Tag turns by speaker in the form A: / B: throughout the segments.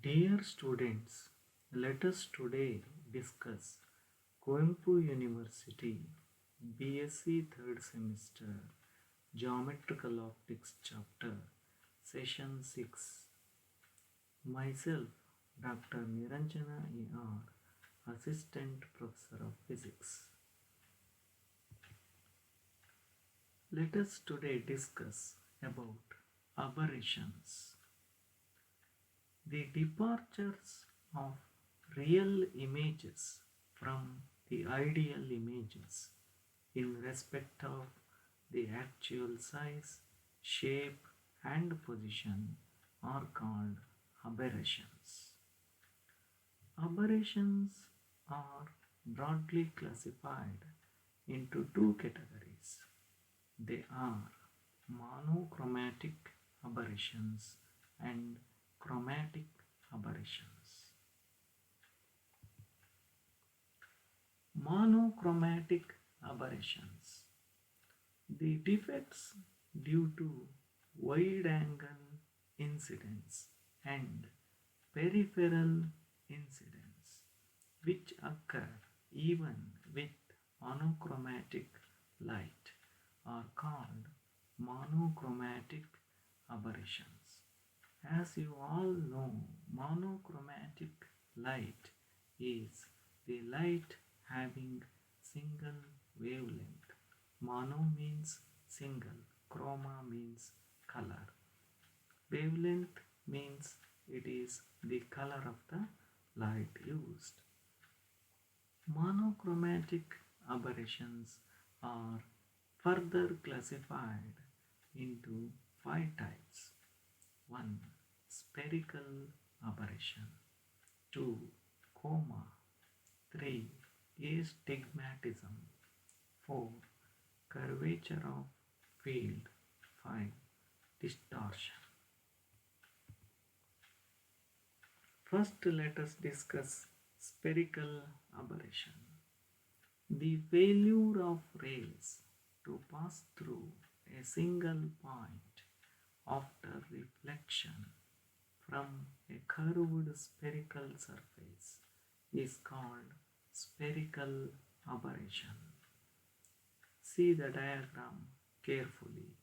A: Dear students, let us today discuss Coimpu University BSc 3rd semester Geometrical Optics chapter Session 6. Myself, Dr. Niranjana E.R., Assistant Professor of Physics. Let us today discuss about aberrations. The departures of real images from the ideal images in respect of the actual size, shape, and position are called aberrations. Aberrations are broadly classified into two categories. They are monochromatic aberrations and chromatic aberrations. Monochromatic aberrations. The defects due to wide angle incidence and peripheral incidence which occur even with monochromatic light are called monochromatic aberrations. As you all know, monochromatic light is the light having single wavelength. Mono means single, chroma means color. Wavelength means it is the color of the light used. Monochromatic aberrations are further classified into 5 types. 1. Spherical aberration. 2. Coma. 3. Astigmatism. 4. Curvature of field. 5. Distortion. First, let us discuss spherical aberration. The failure of rays to pass through a single point after reflection from a curved spherical surface is called spherical aberration. See the diagram carefully.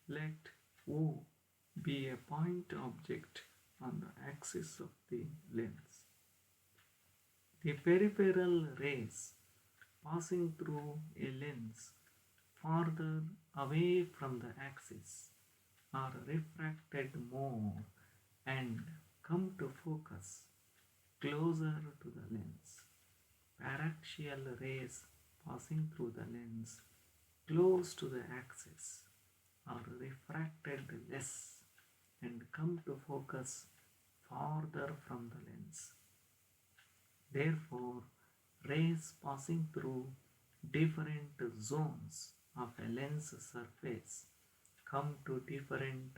A: Let O be a point object on the axis of the lens. The peripheral rays passing through a lens farther away from the axis are refracted more and come to focus closer to the lens. Paraxial rays passing through the lens close to the axis are refracted less and come to focus farther from the lens. Therefore, rays passing through different zones of a lens surface come to different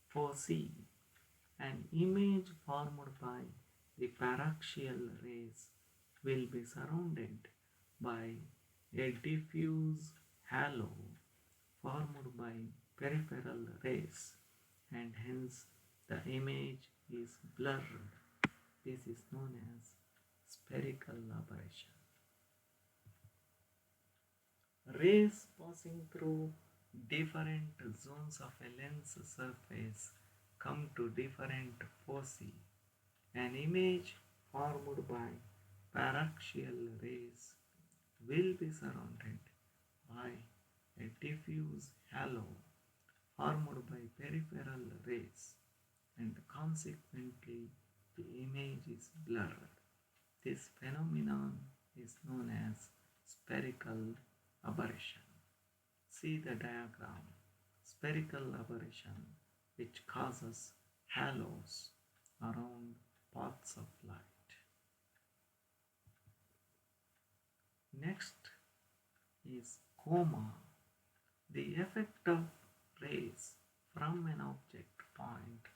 A: foci. An image formed by the paraxial rays will be surrounded by a diffuse halo formed by peripheral rays, and hence the image is blurred. This is known as spherical aberration. Rays passing through different zones of a lens surface come to different foci. An image formed by paraxial rays will be surrounded by a diffuse halo formed by peripheral rays, and consequently the image is blurred. This phenomenon is known as spherical aberration. See the diagram. Spherical aberration which causes halos around paths of light. Next is coma. The effect of rays from an object point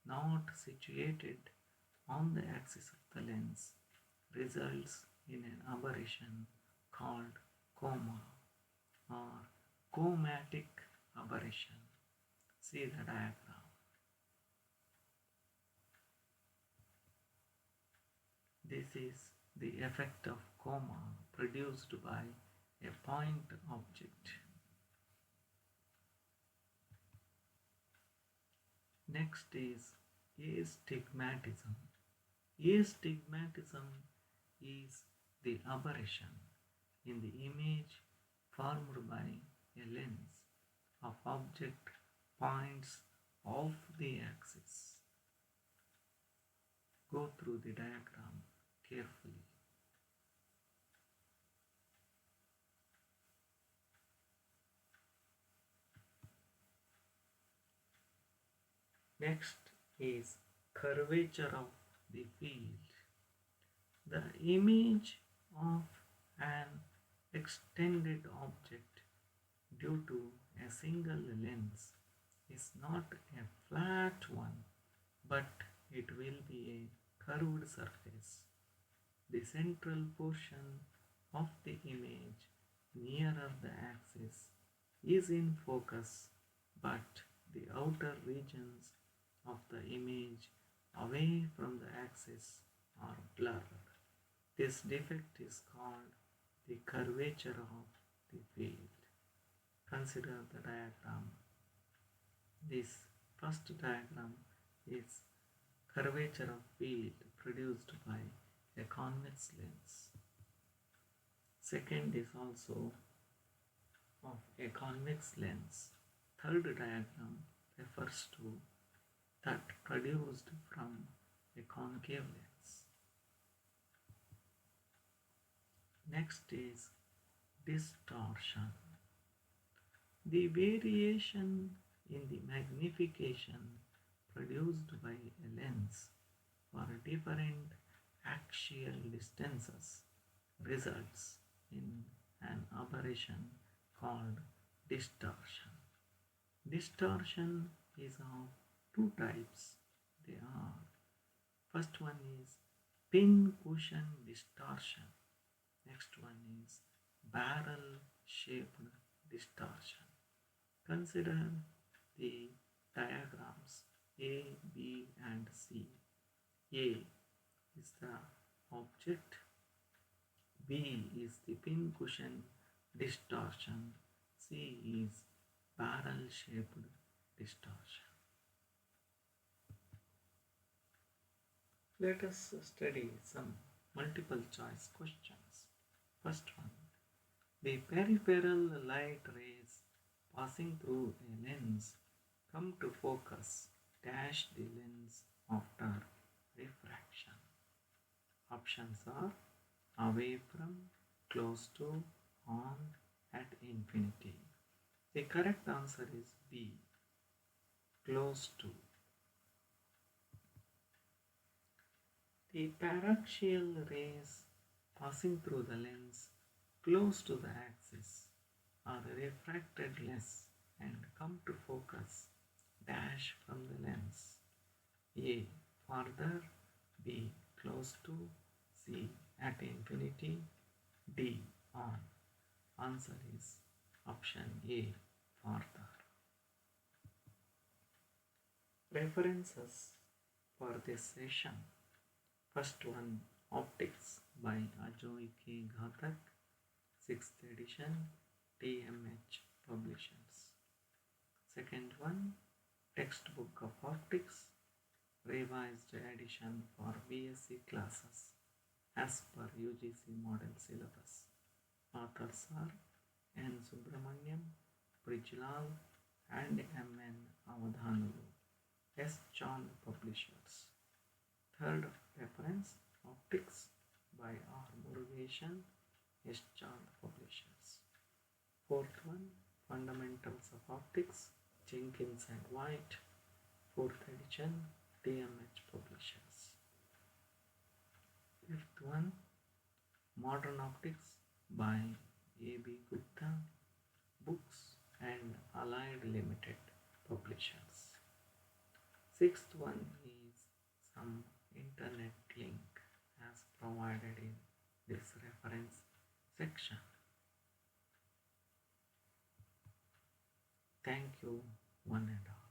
A: not situated on the axis of the lens results in an aberration called coma or chromatic aberration. See the diagram. This is the effect of coma produced by a point object. Next is astigmatism. Astigmatism is the aberration in the image formed by a lens of object points off the axis. Go through the diagram carefully. Next is curvature of the field. The image of an extended object due to a single lens is not a flat one, but it will be a curved surface. The central portion of the image nearer the axis is in focus, but the outer regions of the image away from the axis are blurred. This defect is called the curvature of the field. Consider the diagram. This first diagram is curvature of field produced by a convex lens. Second is also of a convex lens. Third diagram refers to that produced from a concave lens. Next is distortion. The variation in the magnification produced by a lens for different axial distances results in an aberration called distortion. Distortion is of two types. They are, first one is pin cushion distortion. Next one is barrel shaped distortion. Consider the diagrams A, B and C. A is the object, B is the pin cushion distortion, C is barrel shaped distortion. Let us study some multiple choice questions. First one, the peripheral light rays passing through a lens come to focus dash the lens after refraction. Options are away from, close to, on, at infinity. The correct answer is B, close to. The paraxial rays passing through the lens close to the axis are refracted less and come to focus dash from the lens. A, farther, B, close to, C, at infinity, D, on. Answer is option A, farther. References for this session. First one, Optics by Ajoy K. Ghatak, 6th edition, TMH Publishers. Second one, Textbook of Optics, revised edition for BSc classes as per UGC model syllabus. Authors are N. Subramaniam, Brijlal and M.N. Avadhanulu, S. Chand Publishers. Third reference, Optics by R. Murugeshan, S. Chand Publishers. Fourth one, Fundamentals of Optics, Jenkins and White, 4th edition, TMH Publishers. Fifth one, Modern Optics by A.B. Gupta, Books and Allied Limited Publishers. Sixth one is some internet link as provided in this reference section. Thank you, one and all.